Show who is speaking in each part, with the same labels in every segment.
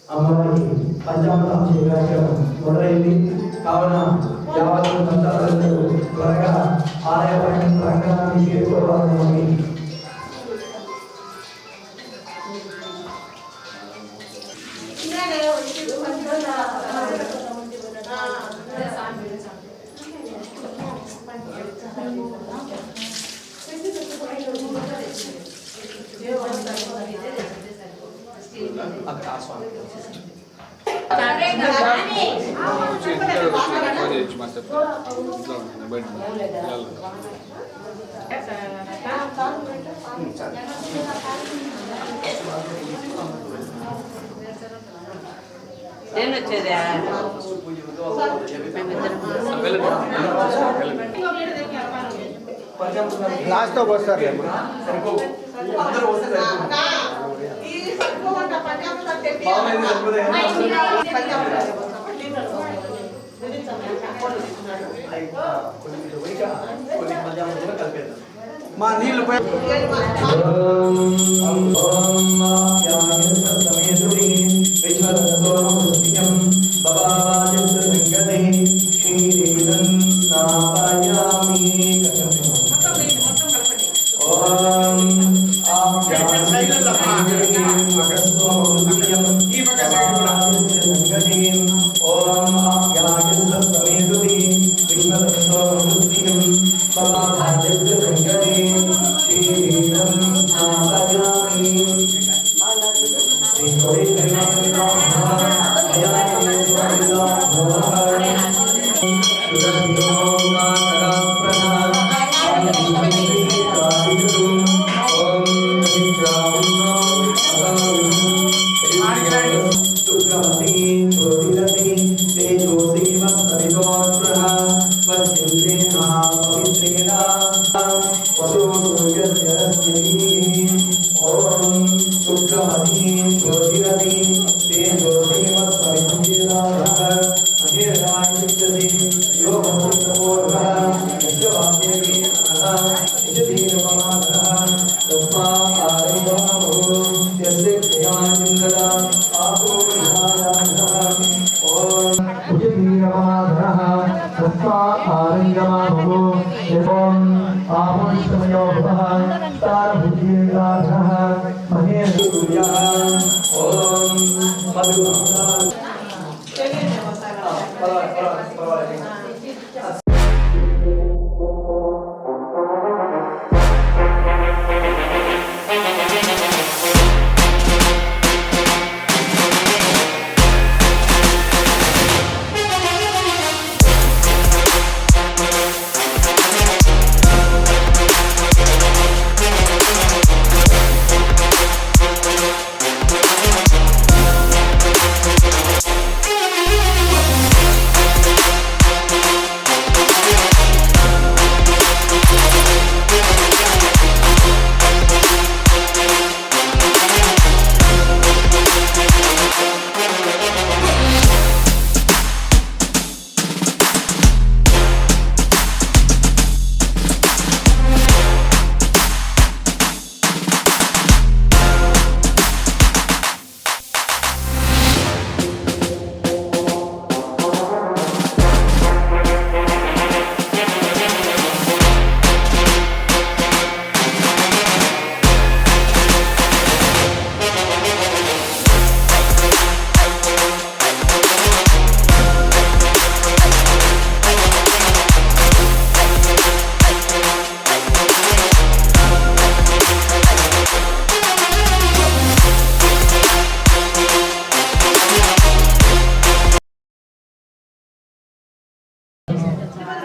Speaker 1: అమ్మవారికి పంచామృతం చేయడం మొదలైంది. కావున యావత్ భక్తులందరూ త్వరగా ఆలయ ప్రాంగణాన్ని చేరుకోవాలని
Speaker 2: నేను వచ్చేదా
Speaker 3: లాస్ట్ వస్తారు
Speaker 1: అందరూ వస్తే మా నీళ్ళు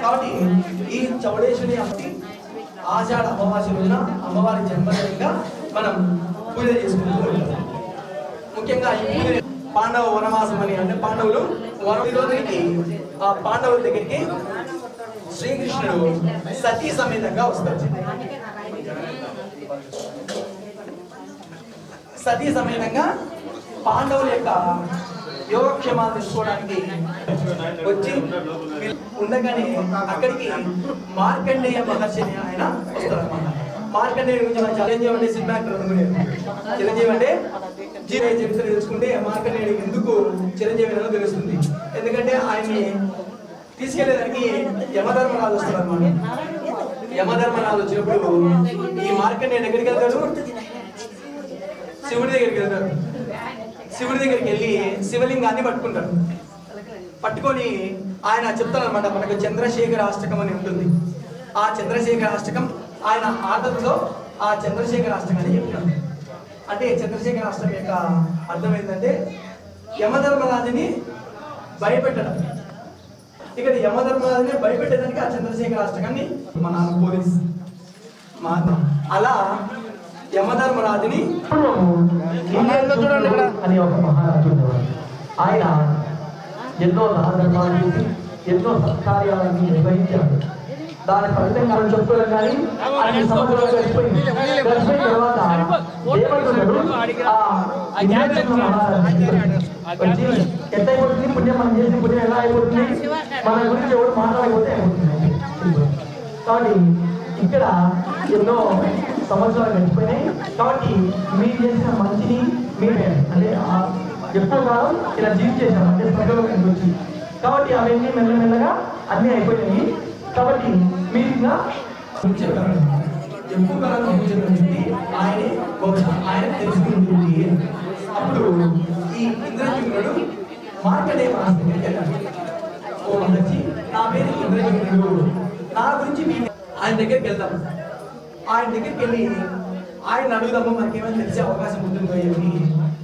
Speaker 1: కాబట్టి ఈ చౌడేశ్వరి అమ్మకి ఆషాఢ అమావాస్య రోజున అమ్మవారి జన్మదినంగా మనం పూజ చేసుకుంటూ ఉంటాం. ముఖ్యంగా ఈ పూజ పాండవ వనవాసం అని అంటే పాండవులు రోజుకి ఆ పాండవుల దగ్గరికి శ్రీకృష్ణుడు సతీ సమేతంగా వస్తారు. సతీ సమేతంగా పాండవుల యొక్క యోగక్షేమాలు తీసుకోవడానికి వచ్చి ఉండగానే అక్కడికి మార్కండేయ మహర్షి ఆయన వస్తారన్నమాట. మార్కండేయ గురించి మనం చిరంజీవి అంటే సినిమా యాక్టర్ అనుకునేది. చిరంజీవి అంటే జీవన చరిత్ర తెలుసుకుంటే మార్కండేయుడికి ఎందుకు చిరంజీవి అని తెలుస్తుంది. ఎందుకంటే ఆయన్ని తీసుకెళ్లేదానికి యమధర్మరాజు వస్తాడు అన్నమాట. యమధర్మరాజు వచ్చినప్పుడు ఈ మార్కండేయుడు ఎక్కడికి వెళ్తాడు? శివుడి దగ్గరికి వెళ్తాడు. శివుడి దగ్గరికి వెళ్ళి శివలింగాన్ని పట్టుకుంటాడు. పట్టుకొని ఆయన చెప్తాడు అనమాట, మనకు చంద్రశేఖర అష్టకం అని ఉంటుంది. ఆ చంద్రశేఖర అష్టకం ఆయన ఆటంలో ఆ చంద్రశేఖర అష్టకం అని చెప్తాడు. అంటే చంద్రశేఖర అష్టకం యొక్క అర్థం ఏంటంటే యమధర్మరాజుని భయపెట్టడం. ఇక్కడ యమధర్మరాజుని భయపెట్టేదానికి ఆ చంద్రశేఖర అష్టకాన్ని మన పోలీస్ అలా యమధర్మరాజుని అని ఒక మహారాజు ఆయన ఎన్నో దానధర్మాలు చేసి ఎన్నో సత్కార్యాలను నిర్వహించాడు. దాని ఫలితంగా మనం చెప్పుకోవడం కానీ ఆయన సముద్రంలో గడిచిపోయింది. గడిచిపోయిన తర్వాత ఏమవుతున్నాడు? ఎట్టయిపోతుంది పుణ్యం, మనం చేసిన పుణ్యం ఎలా అయిపోతుంది, మన గురించి ఎవరు మాట్లాడకపోతే అయిపోతుంది. కాబట్టి ఇక్కడ ఎన్నో సంవత్సరాలు గడిచిపోయినాయి. కాబట్టి మీరు చేసిన మంచిని మీరే అంటే ఎక్కువ కాలం ఇలా జీవించేసాం అంటే స్వర్గంలోకి వచ్చి. కాబట్టి అవన్నీ మెల్లమెల్లగా అన్నీ అయిపోయినాయి. కాబట్టి మీరు ఇంకా ఎక్కువ కాలం జీవించడానికి ఆయన తెలుసుకుంటుంది. అప్పుడు ఈ ఇంద్రజిమ్నుడు మార్కండేయ మహర్షి దగ్గరికి వెళ్ళాడు. ఓ మహర్షి, నా పేరు ఇంద్రజిమ్నుడు, నా గురించి మీ ఆయన దగ్గరికి వెళ్దాం. ఆయన దగ్గరికి వెళ్ళి ఆయన అడుగుదాము, మనకేమైనా తెలిసే అవకాశం ఉంటుందో ఏమి.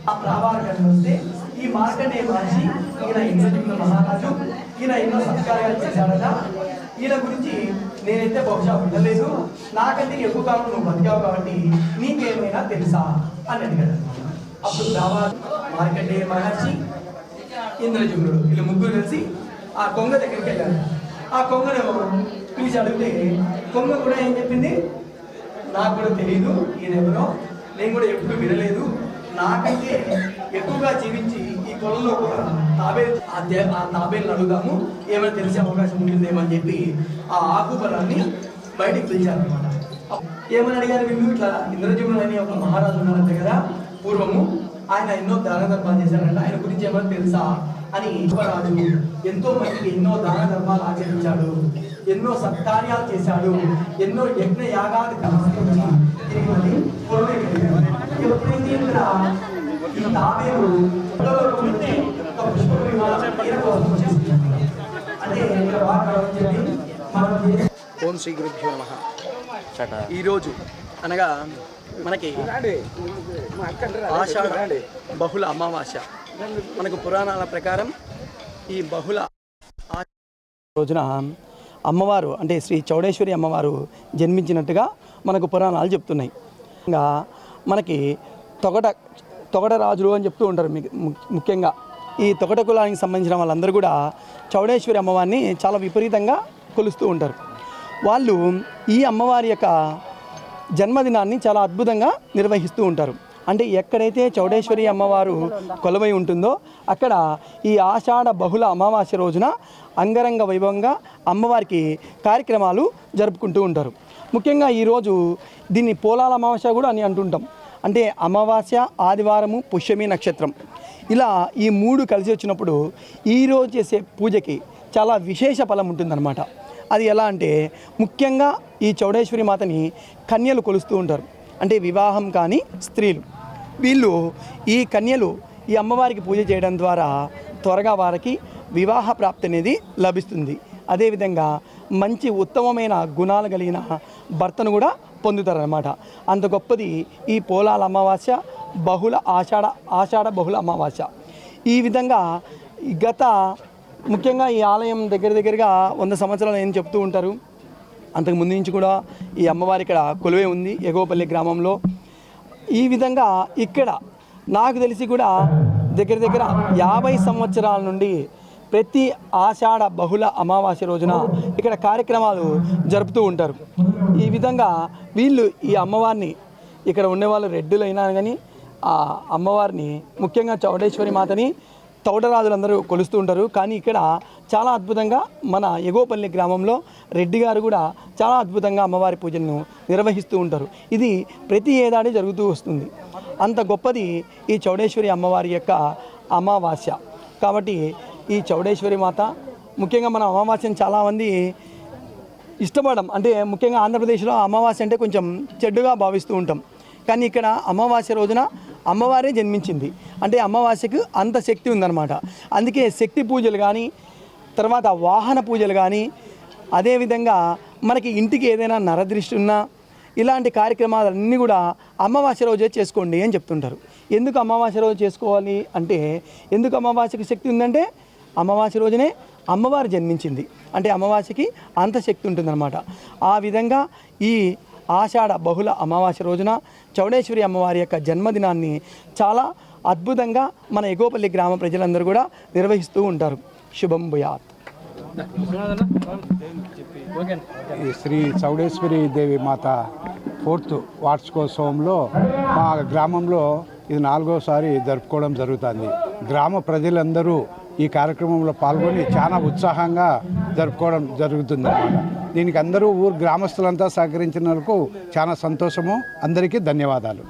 Speaker 1: ఆ ప్రావాహకాన్ని వస్తే ఈ మార్కండేయ మహర్షి ఈయన ఇంద్రజిమ్న మహారాజు, ఈయన ఎన్నో సత్కార్యాలు చేశాడట, ఈయన గురించి నేనైతే బహుశా వినలేదు, నాకంటే ఎక్కువ కాలం నువ్వు బతికావు కాబట్టి నీకేమైనా తెలుసా అని అడిగాడు. అప్పుడు మార్కండేయ మహర్షి, ఇంద్రజిమ్నుడు వీళ్ళు ముగ్గురు కలిసి ఆ కొంగ దగ్గరికి వెళ్ళారు. ఆ కొంగను పిలిచి అడిగితే కొంగ కూడా ఏం చెప్పింది, నాకు కూడా తెలియదు ఈయన ఎవరో, నేను కూడా ఎప్పుడు వినలేదు, నాకంటే ఎక్కువగా జీవించి ఈ పొలంలో కూడా తాబేలు అడుగుదాము, ఏమైనా తెలిసే అవకాశం ఉంటుందేమో అని చెప్పి ఆ ఆకుపరాన్ని బయటికి పిలిచారు అనమాట. ఏమని అడిగారు వీళ్ళు, ఇట్లా ఇంద్రజిమ్నుడు అని ఒక మహారాజు ఉన్నారంటే కదా పూర్వము, ఆయన ఎన్నో దాన ధర్మాలు చేశారంట, ఆయన గురించి ఏమైనా తెలుసా అని. యువరాజు ఎంతో మందికి ఎన్నో దాన ధర్మాలు ఆచరించాడు, ఎన్నో సత్కార్యాలు చేశాడు, ఎన్నో యజ్ఞ యాగాలు ఎప్పుడైతే ఇక్కడ ఈ తాబేలు అంటే ఓం శ్రీ గురుభ్యో నమః. ఈరోజు అనగా మనకి ఆషాఢ బహుళ అమావాస్య. మనకు పురాణాల ప్రకారం ఈ బహుళ రోజున అమ్మవారు అంటే శ్రీ చౌడేశ్వరి అమ్మవారు జన్మించినట్టుగా మనకు పురాణాలు చెప్తున్నాయి. ఇంకా మనకి తొగట రాజులు అని చెప్తూ ఉంటారు. ముఖ్యంగా ఈ తొగట కులానికి సంబంధించిన వాళ్ళందరూ కూడా చౌడేశ్వరి అమ్మవారిని చాలా విపరీతంగా కొలుస్తూ ఉంటారు. వాళ్ళు ఈ అమ్మవారి యొక్క జన్మదినాన్ని చాలా అద్భుతంగా నిర్వహిస్తూ ఉంటారు. అంటే ఎక్కడైతే చౌడేశ్వరి అమ్మవారు కొలువై ఉంటుందో అక్కడ ఈ ఆషాఢ బహుళ అమావాస్య రోజున అంగరంగ వైభవంగా అమ్మవారికి కార్యక్రమాలు జరుపుకుంటూ ఉంటారు. ముఖ్యంగా ఈరోజు దీన్ని పోలాల అమావాస్య కూడా అని అంటుంటాం. అంటే అమావాస్య, ఆదివారము, పుష్యమి నక్షత్రం ఇలా ఈ మూడు కలిసి వచ్చినప్పుడు ఈరోజు చేసే పూజకి చాలా విశేష ఫలం ఉంటుందన్నమాట. అది ఎలా అంటే ముఖ్యంగా ఈ చౌడేశ్వరి మాతని కన్యలు కొలుస్తూ ఉంటారు. అంటే వివాహం కాని స్త్రీలు వీళ్ళు ఈ కన్యలు ఈ అమ్మవారికి పూజ చేయడం ద్వారా త్వరగా వారికి వివాహ ప్రాప్తి అనేది లభిస్తుంది. అదేవిధంగా మంచి ఉత్తమమైన గుణాలు కలిగిన భర్తను కూడా పొందుతారన్నమాట. అంత గొప్పది ఈ పోలాల అమావాస్య, బహుళ ఆషాఢ బహుళ అమావాస్య. ఈ విధంగా గత ముఖ్యంగా ఈ ఆలయం దగ్గరగా 100 సంవత్సరాలు ఏం చెప్తూ ఉంటారు. అంతకు ముందు నుంచి కూడా ఈ అమ్మవారి ఇక్కడ కొలువే ఉంది ఎగోపల్లి గ్రామంలో. ఈ విధంగా ఇక్కడ నాకు తెలిసి కూడా దగ్గర 50 సంవత్సరాల నుండి ప్రతి ఆషాఢ బహుళ అమావాస్య రోజున ఇక్కడ కార్యక్రమాలు జరుపుతూ ఉంటారు. ఈ విధంగా వీళ్ళు ఈ అమ్మవారిని ఇక్కడ ఉండేవాళ్ళు రెడ్డులైనా కానీ ఆ అమ్మవారిని ముఖ్యంగా చౌడేశ్వరి మాతని తౌడరాజులందరూ కొలుస్తూ ఉంటారు. కానీ ఇక్కడ చాలా అద్భుతంగా మన ఎగోపల్లి గ్రామంలో రెడ్డి గారు కూడా చాలా అద్భుతంగా అమ్మవారి పూజలను నిర్వహిస్తూ ఉంటారు. ఇది ప్రతి ఏడాది జరుగుతూ వస్తుంది. అంత గొప్పది ఈ చౌడేశ్వరి అమ్మవారి యొక్క అమావాస్య. కాబట్టి ఈ చౌడేశ్వరి మాత ముఖ్యంగా మన అమావాస్యను చాలామంది ఇష్టపడం, అంటే ముఖ్యంగా ఆంధ్రప్రదేశ్లో అమావాస్య అంటే కొంచెం చెడ్డుగా భావిస్తూ ఉంటాం. కానీ ఇక్కడ అమావాస్య రోజున అమ్మవారే జన్మించింది, అంటే అమావాస్యకు అంత శక్తి ఉందన్నమాట. అందుకే శక్తి పూజలు కానీ, తర్వాత వాహన పూజలు కానీ, అదేవిధంగా మనకి ఇంటికి ఏదైనా నరదృష్టి ఉన్నా ఇలాంటి కార్యక్రమాలన్నీ కూడా అమావాస్య రోజే చేసుకోండి అని చెప్తుంటారు. ఎందుకు అమావాస్య రోజు చేసుకోవాలి అంటే, ఎందుకు అమావాస్యకి శక్తి ఉందంటే అమావాస్య రోజునే అమ్మవారు జన్మించింది, అంటే అమావాస్యకి అంత శక్తి ఉంటుందన్నమాట. ఆ విధంగా ఈ ఆషాఢ బహుళ అమావాస్య రోజున చౌడేశ్వరి అమ్మవారి యొక్క జన్మదినాన్ని చాలా అద్భుతంగా మన ఎగోపల్లి గ్రామ ప్రజలందరూ కూడా నిర్వహిస్తూ ఉంటారు. శుభం భూయాత్.
Speaker 2: ఈ శ్రీ చౌడేశ్వరి దేవి మాత 4th వార్షికోత్సవంలో మా గ్రామంలో ఇది 4వసారి జరుపుకోవడం జరుగుతుంది. గ్రామ ప్రజలందరూ ఈ కార్యక్రమంలో పాల్గొని చాలా ఉత్సాహంగా జరుపుకోవడం జరుగుతుంది అన్నమాట. దీనికి అందరూ గ్రామస్తులంతా సహకరించినందుకు చాలా సంతోషము. అందరికీ ధన్యవాదాలు.